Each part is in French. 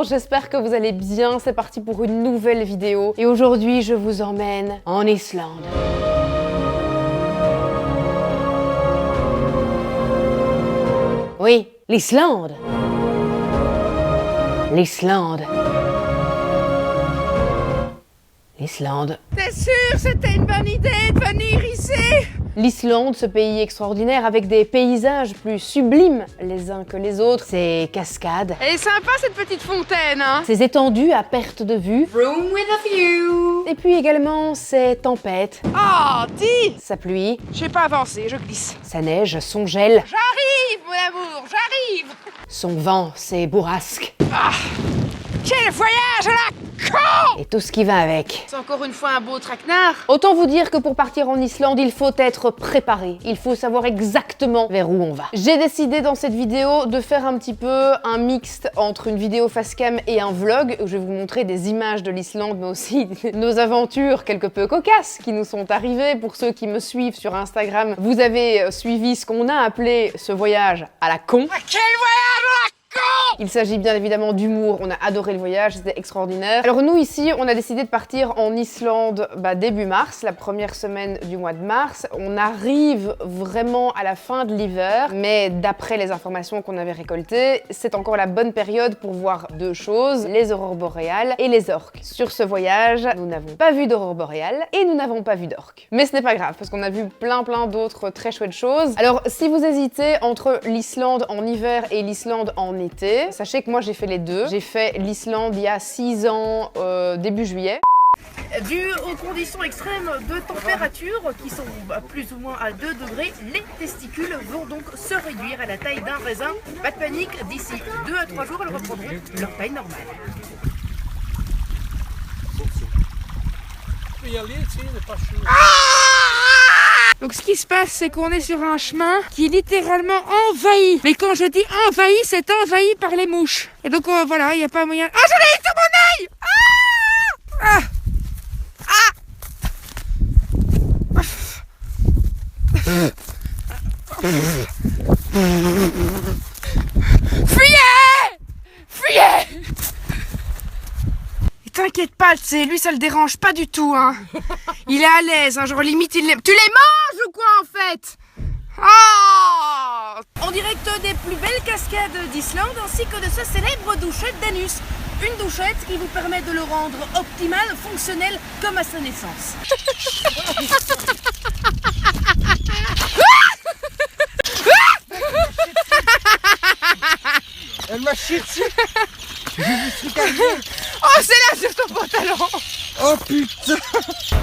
J'espère que vous allez bien, c'est parti pour une nouvelle vidéo. Et aujourd'hui, je vous emmène en Islande. Oui, l'Islande. L'Islande. L'Islande. T'es sûr c'était une bonne idée de venir ici? L'Islande, ce pays extraordinaire avec des paysages plus sublimes les uns que les autres, ses cascades, Elle est sympa cette petite fontaine, hein? ses étendues à perte de vue, Room with a view. et puis également ses tempêtes, Oh, dis! sa pluie, Je vais pas avancer, je glisse. sa neige, son gel, J'arrive, mon amour, j'arrive! son vent, ses bourrasques, Quel voyage à la con! et tout ce qui va avec. C'est encore une fois un beau traquenard. Autant vous dire que pour partir en Islande, il faut être préparé. Il faut savoir exactement vers où on va. J'ai décidé dans cette vidéo de faire un petit peu un mixte entre une vidéo facecam et un vlog où je vais vous montrer des images de l'Islande, mais aussi nos aventures quelque peu cocasses qui nous sont arrivées. Pour ceux qui me suivent sur Instagram, vous avez suivi ce qu'on a appelé ce voyage à la con. Ah, quel voyage à la con! Il s'agit bien évidemment d'humour, on a adoré le voyage, c'était extraordinaire. Alors nous ici, on a décidé de partir en Islande début mars, la première semaine du mois de mars. On arrive vraiment à la fin de l'hiver, mais d'après les informations qu'on avait récoltées, c'est encore la bonne période pour voir deux choses, les aurores boréales et les orques. Sur ce voyage, nous n'avons pas vu d'aurore boréale et nous n'avons pas vu d'orques. Mais ce n'est pas grave, parce qu'on a vu plein d'autres très chouettes choses. Alors si vous hésitez entre l'Islande en hiver et l'Islande en été, sachez que moi j'ai fait les deux. J'ai fait l'Islande il y a 6 ans, début juillet. Dû aux conditions extrêmes de température qui sont plus ou moins à 2 degrés, les testicules vont donc se réduire à la taille d'un raisin. Pas de panique, d'ici 2 à 3 jours, elles reprendront leur taille normale. Donc ce qui se passe, c'est qu'on est sur un chemin qui est littéralement envahi. Mais quand je dis envahi, c'est envahi par les mouches. Et donc voilà, il n'y a pas moyen... Ah, j'en ai sur mon œil! Fuyez! Fuyez! Et t'inquiète pas, tu sais, lui ça le dérange pas du tout, hein. Il est à l'aise, hein, genre limite il les... Tu les manges ou quoi en fait? Oh! En direct des plus belles cascades d'Islande ainsi que de sa célèbre douchette d'anus. Une douchette qui vous permet de le rendre optimal, fonctionnel comme à sa naissance. Elle m'a chié dessus. Je me suis calmé. Oh, c'est là sur ton pantalon! Oh putain.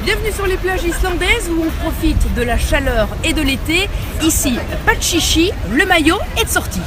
Bienvenue sur les plages islandaises où on profite de la chaleur et de l'été. Ici, pas de chichi, le maillot est de sortie.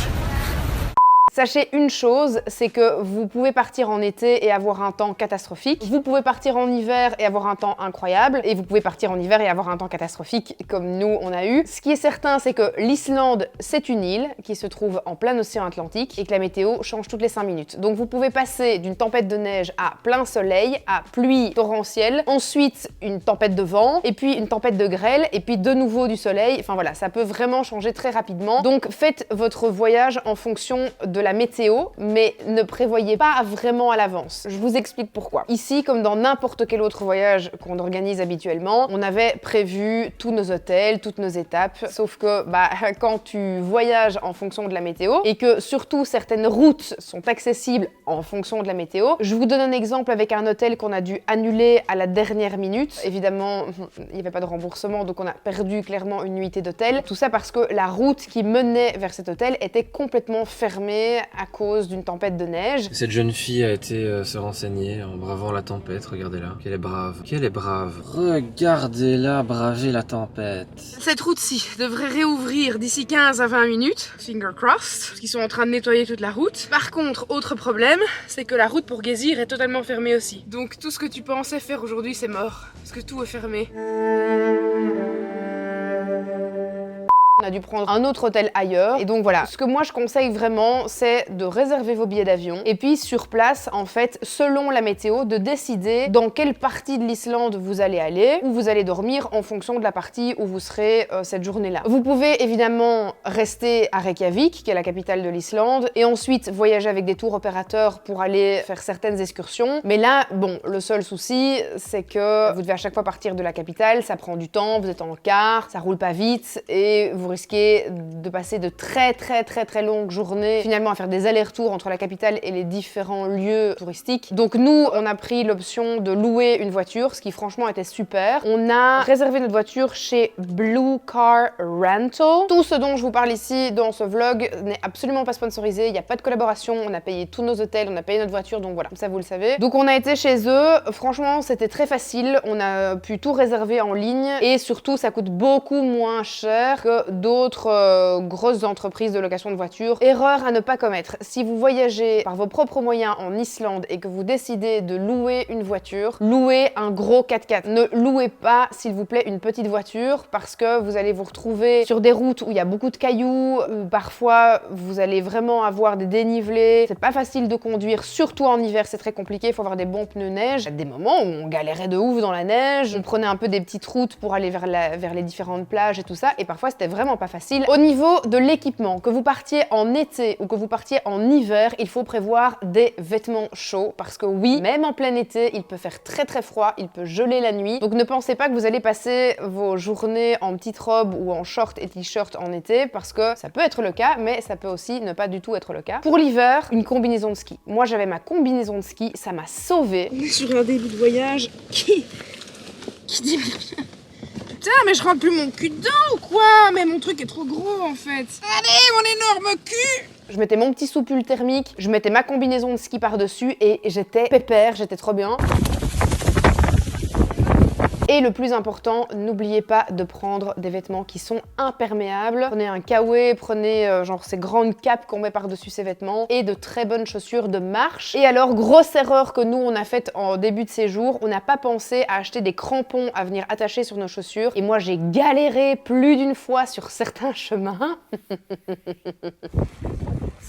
Sachez une chose, c'est que vous pouvez partir en été et avoir un temps catastrophique. Vous pouvez partir en hiver et avoir un temps incroyable. Et vous pouvez partir en hiver et avoir un temps catastrophique comme nous on a eu. Ce qui est certain, c'est que l'Islande, c'est une île qui se trouve en plein océan Atlantique et que la météo change toutes les 5 minutes. Donc vous pouvez passer d'une tempête de neige à plein soleil, à pluie torrentielle, ensuite une tempête de vent, et puis une tempête de grêle, et puis de nouveau du soleil. Enfin voilà, ça peut vraiment changer très rapidement. Donc faites votre voyage en fonction de la météo, mais ne prévoyez pas vraiment à l'avance. Je vous explique pourquoi. Ici, comme dans n'importe quel autre voyage qu'on organise habituellement, on avait prévu tous nos hôtels, toutes nos étapes, sauf que quand tu voyages en fonction de la météo, et que surtout certaines routes sont accessibles en fonction de la météo, je vous donne un exemple avec un hôtel qu'on a dû annuler à la dernière minute. Évidemment, il n'y avait pas de remboursement, donc on a perdu clairement une nuitée d'hôtel. Tout ça parce que la route qui menait vers cet hôtel était complètement fermée à cause d'une tempête de neige. Cette jeune fille a été se renseigner en bravant la tempête, regardez-la. Qu'elle est brave, qu'elle est brave. Regardez-la braver la tempête. Cette route-ci devrait réouvrir d'ici 15 à 20 minutes, finger crossed, parce qu'ils sont en train de nettoyer toute la route. Par contre, autre problème, c'est que la route pour Geysir est totalement fermée aussi. Donc tout ce que tu pensais faire aujourd'hui, c'est mort, parce que tout est fermé. On a dû prendre un autre hôtel ailleurs. Et donc voilà, ce que moi je conseille vraiment, c'est de réserver vos billets d'avion. Et puis sur place, en fait, selon la météo, de décider dans quelle partie de l'Islande vous allez aller, où vous allez dormir en fonction de la partie où vous serez cette journée-là. Vous pouvez évidemment rester à Reykjavik, qui est la capitale de l'Islande, et ensuite voyager avec des tours opérateurs pour aller faire certaines excursions. Mais là, bon, le seul souci, c'est que vous devez à chaque fois partir de la capitale, ça prend du temps, vous êtes en car, ça roule pas vite, et vous risquez de passer de très longues journées finalement à faire des allers-retours entre la capitale et les différents lieux touristiques. Donc nous, on a pris l'option de louer une voiture, ce qui franchement était super. On a réservé notre voiture chez Blue Car Rental. Tout ce dont je vous parle ici dans ce vlog n'est absolument pas sponsorisé, il n'y a pas de collaboration, on a payé tous nos hôtels, on a payé notre voiture, donc voilà, ça vous le savez. Donc on a été chez eux, franchement c'était très facile, on a pu tout réserver en ligne et surtout ça coûte beaucoup moins cher que d'autres grosses entreprises de location de voitures. Erreur à ne pas commettre, si vous voyagez par vos propres moyens en Islande et que vous décidez de louer une voiture, louez un gros 4x4. Ne louez pas, s'il vous plaît, une petite voiture parce que vous allez vous retrouver sur des routes où il y a beaucoup de cailloux, où parfois vous allez vraiment avoir des dénivelés. C'est pas facile de conduire, surtout en hiver, c'est très compliqué, il faut avoir des bons pneus neige. Il y a des moments où on galérait de ouf dans la neige, on prenait un peu des petites routes pour aller vers les différentes plages et tout ça, et parfois c'était vraiment pas facile. Au niveau de l'équipement, que vous partiez en été ou que vous partiez en hiver, il faut prévoir des vêtements chauds parce que oui, même en plein été, il peut faire très froid, il peut geler la nuit. Donc ne pensez pas que vous allez passer vos journées en petite robe ou en short et t-shirt en été parce que ça peut être le cas, mais ça peut aussi ne pas du tout être le cas. Pour l'hiver, une combinaison de ski. Moi j'avais ma combinaison de ski, ça m'a sauvée. On est sur un début de voyage qui dit putain, mais je rentre plus mon cul dedans ou quoi? Mais mon truc est trop gros en fait. Allez, mon énorme cul! Je mettais mon petit soupule thermique, je mettais ma combinaison de ski par-dessus et j'étais pépère, j'étais trop bien. Et le plus important, n'oubliez pas de prendre des vêtements qui sont imperméables. Prenez un kawaii, prenez genre ces grandes capes qu'on met par-dessus ces vêtements et de très bonnes chaussures de marche. Et alors, grosse erreur que nous on a faite en début de séjour, on n'a pas pensé à acheter des crampons à venir attacher sur nos chaussures. Et moi j'ai galéré plus d'une fois sur certains chemins.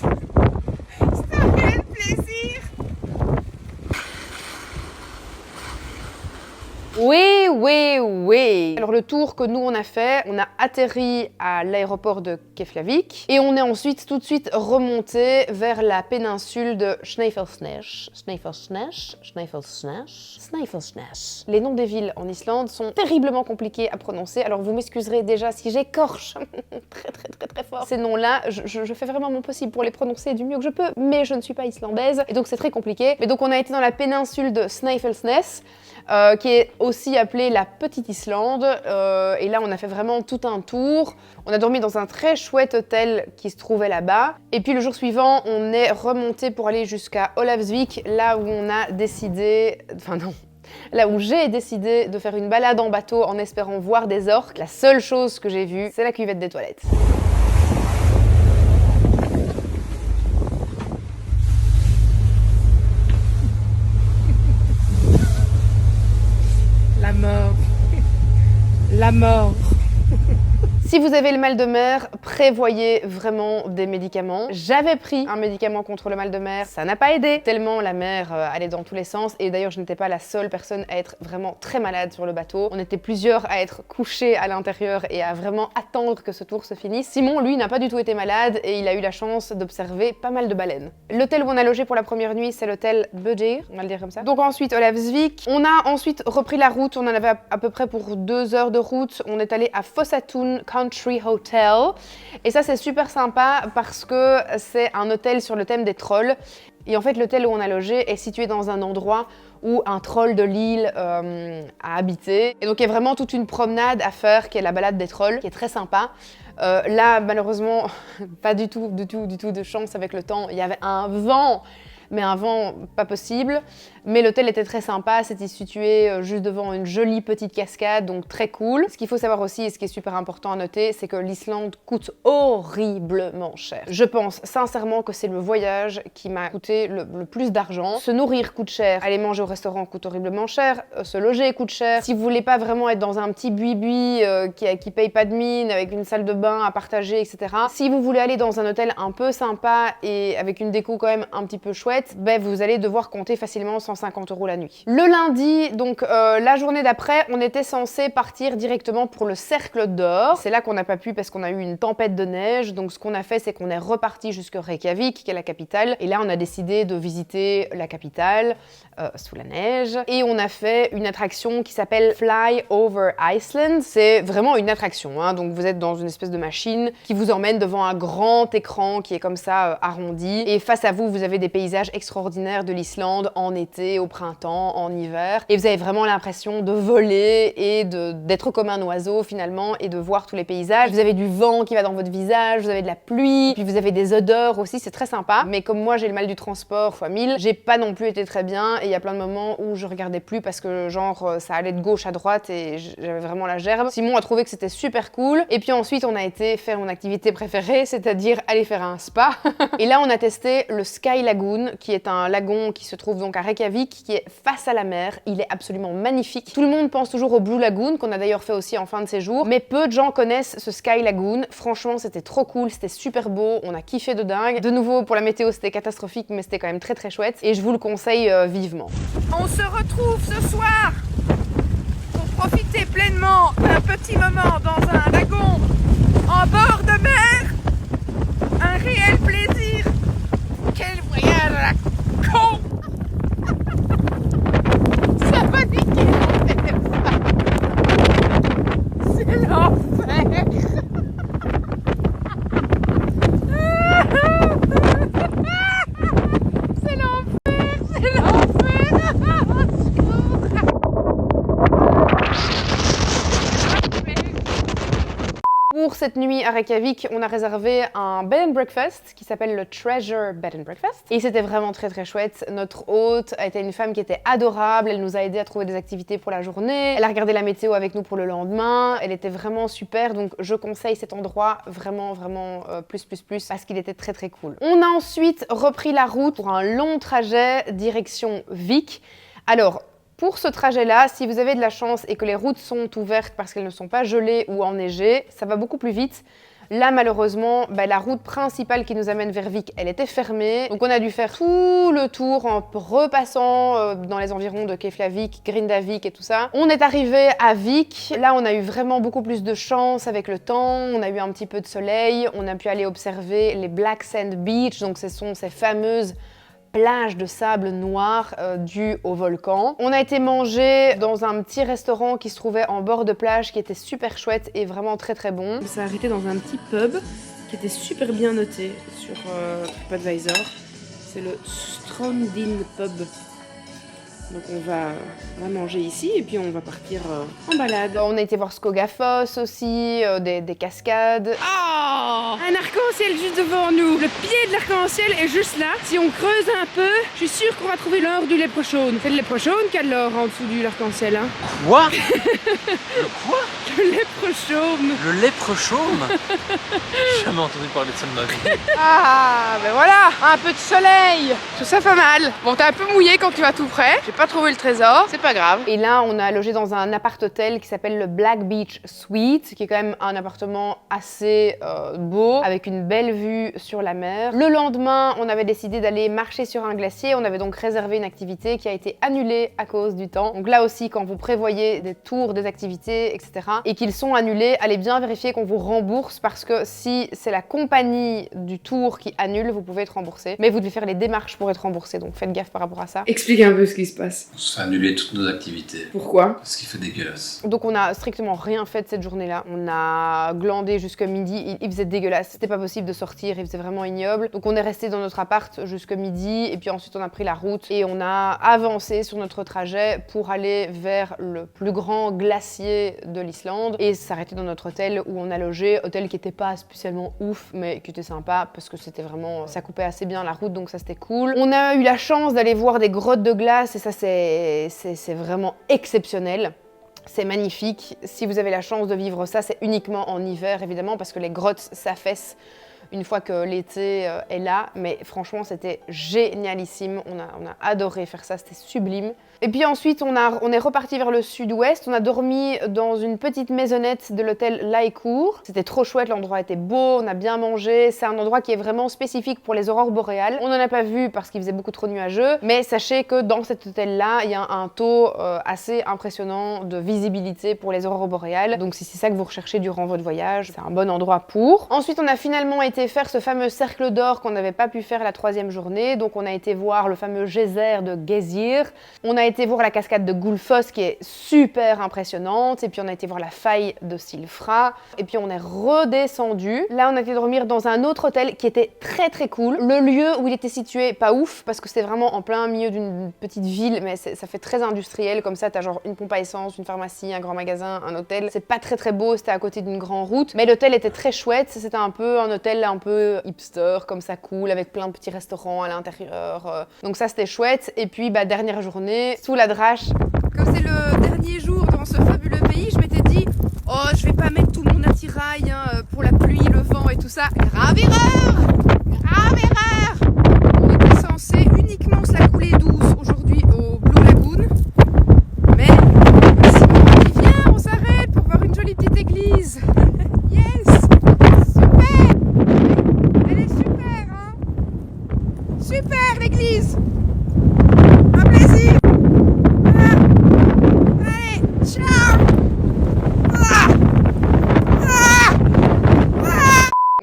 Ça fait plaisir. Oui. Alors le tour que nous on a fait, on a atterri à l'aéroport de Keflavik et on est ensuite tout de suite remonté vers la péninsule de Snæfellsnes. Les noms des villes en Islande sont terriblement compliqués à prononcer, alors vous m'excuserez déjà si j'écorche très fort ces noms-là. Je fais vraiment mon possible pour les prononcer du mieux que je peux, mais je ne suis pas islandaise et donc c'est très compliqué. Mais donc on a été dans la péninsule de Snæfellsnes, qui est aussi appelée la Petite Islande, et là on a fait vraiment tout un tour. On a dormi dans un très chouette hôtel qui se trouvait là-bas, et puis le jour suivant on est remonté pour aller jusqu'à Olavsvik, là où on a décidé, là où j'ai décidé de faire une balade en bateau en espérant voir des orques. La seule chose que j'ai vue, c'est la cuvette des toilettes. La mort. Si vous avez le mal de mer, prévoyez vraiment des médicaments. J'avais pris un médicament contre le mal de mer, ça n'a pas aidé, tellement la mer allait dans tous les sens. Et d'ailleurs, je n'étais pas la seule personne à être vraiment très malade sur le bateau. On était plusieurs à être couchés à l'intérieur et à vraiment attendre que ce tour se finisse. Simon, lui, n'a pas du tout été malade et il a eu la chance d'observer pas mal de baleines. L'hôtel où on a logé pour la première nuit, c'est l'hôtel Bødir, on va le dire comme ça. Donc ensuite, Olavsvik. On a ensuite repris la route, on en avait à peu près pour 2 heures de route. On est allé à Fossatun Country Hotel. Et ça, c'est super sympa parce que c'est un hôtel sur le thème des trolls. Et en fait, l'hôtel où on a logé est situé dans un endroit où un troll de l'île a habité. Et donc, il y a vraiment toute une promenade à faire qui est la balade des trolls, qui est très sympa. Là, malheureusement, pas du tout de chance avec le temps. Il y avait un vent mais un vent pas possible. Mais l'hôtel était très sympa, c'était situé juste devant une jolie petite cascade, donc très cool. Ce qu'il faut savoir aussi, et ce qui est super important à noter, c'est que l'Islande coûte horriblement cher. Je pense sincèrement que c'est le voyage qui m'a coûté le plus d'argent. Se nourrir coûte cher, aller manger au restaurant coûte horriblement cher, se loger coûte cher. Si vous voulez pas vraiment être dans un petit buis-buis qui paye pas de mine, avec une salle de bain à partager, etc. Si vous voulez aller dans un hôtel un peu sympa et avec une déco quand même un petit peu chouette, ben vous allez devoir compter facilement 150 € la nuit. Le lundi, donc la journée d'après, on était censé partir directement pour le Cercle d'Or. C'est là qu'on n'a pas pu parce qu'on a eu une tempête de neige. Donc ce qu'on a fait, c'est qu'on est reparti jusqu'à Reykjavik, qui est la capitale. Et là, on a décidé de visiter la capitale sous la neige. Et on a fait une attraction qui s'appelle Fly Over Iceland. C'est vraiment une attraction, hein. Donc vous êtes dans une espèce de machine qui vous emmène devant un grand écran qui est comme ça arrondi. Et face à vous, vous avez des paysages extraordinaires de l'Islande en été, au printemps, en hiver. Et vous avez vraiment l'impression de voler et d'être comme un oiseau finalement et de voir tous les paysages. Vous avez du vent qui va dans votre visage, vous avez de la pluie, puis vous avez des odeurs aussi, c'est très sympa. Mais comme moi j'ai le mal du transport fois 1000, j'ai pas non plus été très bien et il y a plein de moments où je regardais plus parce que genre ça allait de gauche à droite et j'avais vraiment la gerbe. Simon a trouvé que c'était super cool. Et puis ensuite on a été faire mon activité préférée, c'est-à-dire aller faire un spa. Et là on a testé le Sky Lagoon, qui est un lagon qui se trouve donc à Reykjavik, qui est face à la mer. Il est absolument magnifique. Tout le monde pense toujours au Blue Lagoon, qu'on a d'ailleurs fait aussi en fin de séjour, mais peu de gens connaissent ce Sky Lagoon. Franchement, c'était trop cool, c'était super beau, on a kiffé de dingue. De nouveau, pour la météo, c'était catastrophique, mais c'était quand même très très chouette, et je vous le conseille vivement. On se retrouve ce soir pour profiter pleinement d'un petit moment dans un lagon en bord de mer. Un réel plaisir. Quel voyage à la con. Ça va niquer. C'est l'enfer. C'est l'enfer. C'est l'enfer. Pour cette nuit à Reykjavik, on a réservé un bed and breakfast qui s'appelle le Treasure Bed and Breakfast. Et c'était vraiment très très chouette. Notre hôte a été une femme qui était adorable. Elle nous a aidé à trouver des activités pour la journée. Elle a regardé la météo avec nous pour le lendemain. Elle était vraiment super. Donc je conseille cet endroit vraiment plus parce qu'il était très très cool. On a ensuite repris la route pour un long trajet direction Vik. Alors, pour ce trajet-là, si vous avez de la chance et que les routes sont ouvertes parce qu'elles ne sont pas gelées ou enneigées, ça va beaucoup plus vite. Là, malheureusement, la route principale qui nous amène vers Vik, elle était fermée. Donc on a dû faire tout le tour en repassant dans les environs de Keflavik, Grindavik et tout ça. On est arrivé à Vik. Là, on a eu vraiment beaucoup plus de chance avec le temps. On a eu un petit peu de soleil. On a pu aller observer les Black Sand Beach. Donc ce sont ces fameuses plage de sable noir due au volcan. On a été manger dans un petit restaurant qui se trouvait en bord de plage qui était super chouette et vraiment très très bon. On s'est arrêté dans un petit pub qui était super bien noté sur TripAdvisor. C'est le Strandin Pub. Donc on va manger ici et puis on va partir en balade. On a été voir Skogafoss aussi, des cascades. Oh, un arc-en-ciel juste devant nous. Le pied de l'arc-en-ciel est juste là. Si on creuse un peu, je suis sûre qu'on va trouver l'or du léprechaune. C'est le léprechaune qui a de l'or en dessous du arc-en-ciel. Hein. Quoi? Le quoi? Le léprechaune. Le léprechaume? J'ai jamais entendu parler de ça de ma vie. Ah, ben voilà, un peu de soleil. Tout ça fait mal. Bon, t'es un peu mouillé quand tu vas tout près. J'ai pas trouvé le trésor, c'est pas grave. Et là, on a logé dans un appart-hôtel qui s'appelle le Black Beach Suite, qui est quand même un appartement assez beau, avec une belle vue sur la mer. Le lendemain, on avait décidé d'aller marcher sur un glacier. On avait donc réservé une activité qui a été annulée à cause du temps. Donc là aussi, quand vous prévoyez des tours, des activités, etc., et qu'ils sont annulés, allez bien vérifier qu'on vous rembourse, parce que si c'est la compagnie du tour qui annule, vous pouvez être remboursé. Mais vous devez faire les démarches pour être remboursé, donc faites gaffe par rapport à ça. Expliquez un peu ce qui se passe. On se fait annuler toutes nos activités. Pourquoi? Parce qu'il fait dégueulasse. Donc on a strictement rien fait de cette journée-là. On a glandé jusqu'à midi, il faisait dégueulasse. dégueulasse. C'était pas possible de sortir, il faisait vraiment ignoble. Donc on est resté dans notre appart jusqu'à midi et puis ensuite on a pris la route et on a avancé sur notre trajet pour aller vers le plus grand glacier de l'Islande et s'arrêter dans notre hôtel où on a logé. Hôtel qui était pas spécialement ouf mais qui était sympa parce que c'était vraiment, ça coupait assez bien la route donc ça c'était cool. On a eu la chance d'aller voir des grottes de glace et ça c'est vraiment exceptionnel. C'est magnifique. Si vous avez la chance de vivre ça, c'est uniquement en hiver évidemment parce que les grottes s'affaissent une fois que l'été est là, mais franchement c'était génialissime, on a adoré faire ça, c'était sublime. Et puis ensuite on est reparti vers le sud-ouest, on a dormi dans une petite maisonnette de l'hôtel Laïcourt. C'était trop chouette, l'endroit était beau, on a bien mangé, c'est un endroit qui est vraiment spécifique pour les aurores boréales. On n'en a pas vu parce qu'il faisait beaucoup trop nuageux, mais sachez que dans cet hôtel-là, il y a un taux assez impressionnant de visibilité pour les aurores boréales. Donc si c'est ça que vous recherchez durant votre voyage, c'est un bon endroit pour. Ensuite on a finalement été faire ce fameux cercle d'or qu'on n'avait pas pu faire la 3e journée. Donc on a été voir le fameux geyser de Geysir. On a été voir la cascade de Gullfoss qui est super impressionnante. Et puis on a été voir la faille de Silfra. Et puis on est redescendu. Là on a été dormir dans un autre hôtel qui était très très cool. Le lieu où il était situé, pas ouf, parce que c'était vraiment en plein milieu d'une petite ville, mais ça fait très industriel comme ça. T'as genre une pompe à essence, une pharmacie, un grand magasin, un hôtel. C'est pas très très beau, c'était à côté d'une grande route. Mais l'hôtel était très chouette. C'était un peu un hôtel un peu hipster, comme ça, cool, avec plein de petits restaurants à l'intérieur. Donc ça, c'était chouette. Et puis, dernière journée, sous la drache. Comme c'est le dernier jour dans ce fabuleux pays, je m'étais dit « Oh, je vais pas mettre tout mon attirail pour la pluie, le vent et tout ça. » Grave erreur! Grave erreur! On était censé uniquement se la couler douce aujourd'hui au Blue Lagoon. Mais, si on vient, on s'arrête pour voir une jolie petite église. Yes! Super! Elle est super, hein? Super, l'église! Un plaisir! Allez, ciao!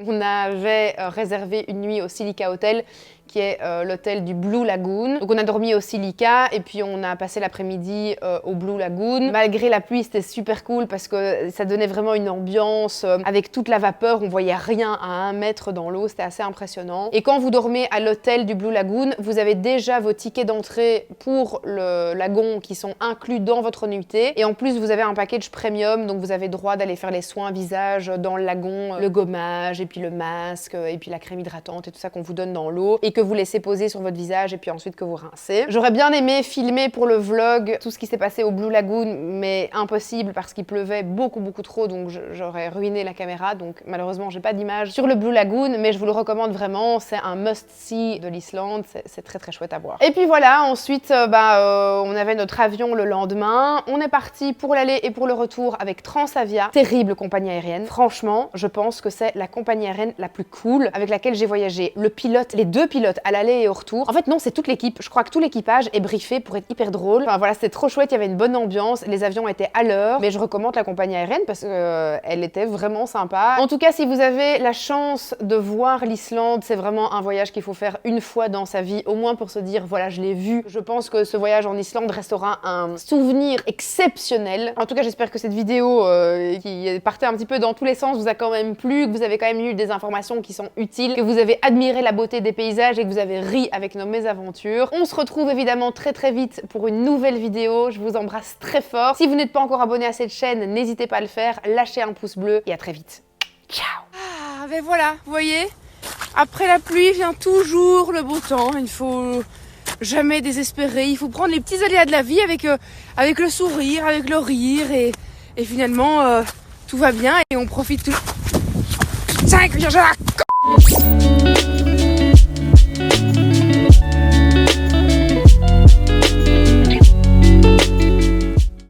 On avait réservé une nuit au Silica Hotel, qui est l'hôtel du Blue Lagoon. Donc on a dormi au Silica et puis on a passé l'après-midi au Blue Lagoon. Malgré la pluie, c'était super cool parce que ça donnait vraiment une ambiance avec toute la vapeur. On voyait rien à 1 mètre dans l'eau, c'était assez impressionnant. Et quand vous dormez à l'hôtel du Blue Lagoon, vous avez déjà vos tickets d'entrée pour le lagon qui sont inclus dans votre nuitée. Et en plus, vous avez un package premium, donc vous avez droit d'aller faire les soins visage dans le lagon, le gommage et puis le masque et puis la crème hydratante et tout ça qu'on vous donne dans l'eau et que vous laissez poser sur votre visage et puis ensuite que vous rincez. J'aurais bien aimé filmer pour le vlog tout ce qui s'est passé au Blue Lagoon, mais impossible parce qu'il pleuvait beaucoup trop, donc j'aurais ruiné la caméra, donc malheureusement j'ai pas d'image sur le Blue Lagoon, mais je vous le recommande vraiment, c'est un must-see de l'Islande, c'est très chouette à voir. Et puis voilà, ensuite on avait notre avion le lendemain, on est parti pour l'aller et pour le retour avec Transavia, terrible compagnie aérienne. Franchement, je pense que c'est la compagnie aérienne la plus cool avec laquelle j'ai voyagé. Le pilote, les 2 pilotes à l'aller et au retour. En fait non, c'est toute l'équipe. Je crois que tout l'équipage est briefé pour être hyper drôle. Enfin voilà, c'était trop chouette, il y avait une bonne ambiance, les avions étaient à l'heure, mais je recommande la compagnie aérienne parce qu'elle était vraiment sympa. En tout cas, si vous avez la chance de voir l'Islande, c'est vraiment un voyage qu'il faut faire une fois dans sa vie, au moins pour se dire voilà, je l'ai vu. Je pense que ce voyage en Islande restera un souvenir exceptionnel. En tout cas, j'espère que cette vidéo qui partait un petit peu dans tous les sens vous a quand même plu, que vous avez quand même eu des informations qui sont utiles, que vous avez admiré la beauté des paysages et que vous avez ri avec nos mésaventures. On se retrouve évidemment très vite pour une nouvelle vidéo. Je vous embrasse très fort. Si vous n'êtes pas encore abonné à cette chaîne, n'hésitez pas à le faire. Lâchez un pouce bleu et à très vite. Ciao! Ah, ben voilà, vous voyez, après la pluie vient toujours le beau temps. Il faut jamais désespérer. Il faut prendre les petits aléas de la vie avec le sourire, avec le rire et finalement tout va bien et on profite tout. 5,